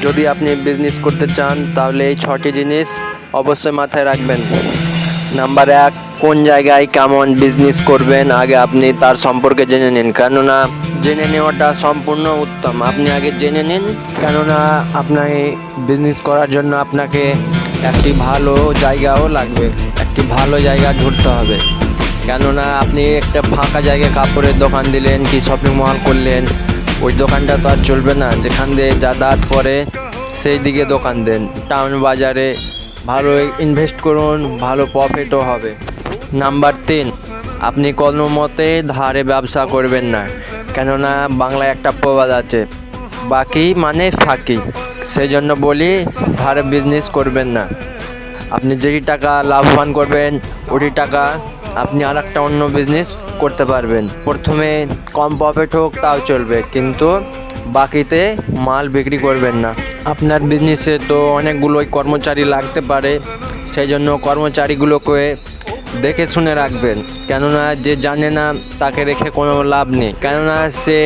যদি আপনি বিজনেস করতে চান তাহলে এই 6টি জিনিস অবশ্যই মাথায় রাখবেন। নাম্বার 1, কোন জায়গায় কেমন বিজনেস করবেন আগে আপনি তার সম্পর্কে জেনে নিন, কেননা জেনে নেওয়াটা সম্পূর্ণ উত্তম। আপনি আগে জেনে নিন, কেননা আপনার বিজনেস করার জন্য আপনাকে একটি ভালো জায়গাও লাগবে, একটি ভালো জায়গা ধরতে হবে। কেননা আপনি একটা ফাঁকা জায়গায় কাপড়ের দোকান দিলেন কি শপিং মল করলেন, ওই দোকানটা তো আর চলবে না। যেখান দিয়ে যাতায়াত করে সেই দিকে দোকান দেন। টাউন বাজারে ভালো ইনভেস্ট করুন, ভালো প্রফিটও হবে। নাম্বার 3, আপনি কোনো মতে ধারে ব্যবসা করবেন না, কেননা বাংলায় একটা প্রবাদ আছে, বাকি মানে ফাঁকি। সেই জন্য বলি ধারে বিজনেস করবেন না। আপনি যেই টাকা লাভবান করবেন ওই টাকা আপনি আর একটা অন্য বিজনেস করতে পারবেন। প্রথমে কম প্রফিট হোক তাও চলবে, কিন্তু বাকিতে মাল বিক্রি করবেন না। আপনার বিজনেসে তো অনেকগুলোই কর্মচারী লাগতে পারে, সেই জন্য কর্মচারীগুলোকে দেখে শুনে রাখবেন, কেননা যে জানে না তাকে রেখে কোনো লাভ নেই, কেননা সে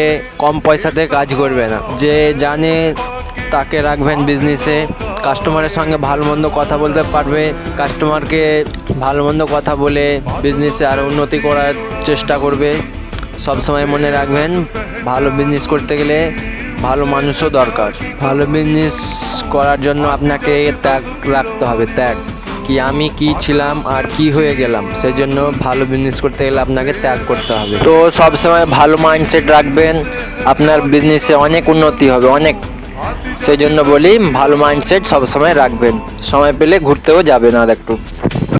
কম পয়সাতে কাজ করবে না। যে জানে তাকে রাখবেন বিজনেসে, কাস্টমারের সঙ্গে ভালো মন্দ কথা বলতে পারবে, কাস্টমারকে ভালো মন্দ কথা বলে বিজনেসে আরও উন্নতি করার চেষ্টা করবে। সবসময় মনে রাখবেন, ভালো বিজনেস করতে গেলে ভালো মানুষও দরকার। ভালো বিজনেস করার জন্য আপনাকে ত্যাগ রাখতে হবে, ত্যাগ কি আমি কি ছিলাম আর কি হয়ে গেলাম, সেই জন্য ভালো বিজনেস করতে গেলে আপনাকে ত্যাগ করতে হবে। তো সবসময় ভালো মাইন্ডসেট রাখবেন, আপনার বিজনেসে অনেক উন্নতি হবে, অনেক। সেই জন্য বলি ভালো মাইন্ডসেট সবসময় রাখবেন, সময় পেলে ঘুরতেও যাবেন আর একটু।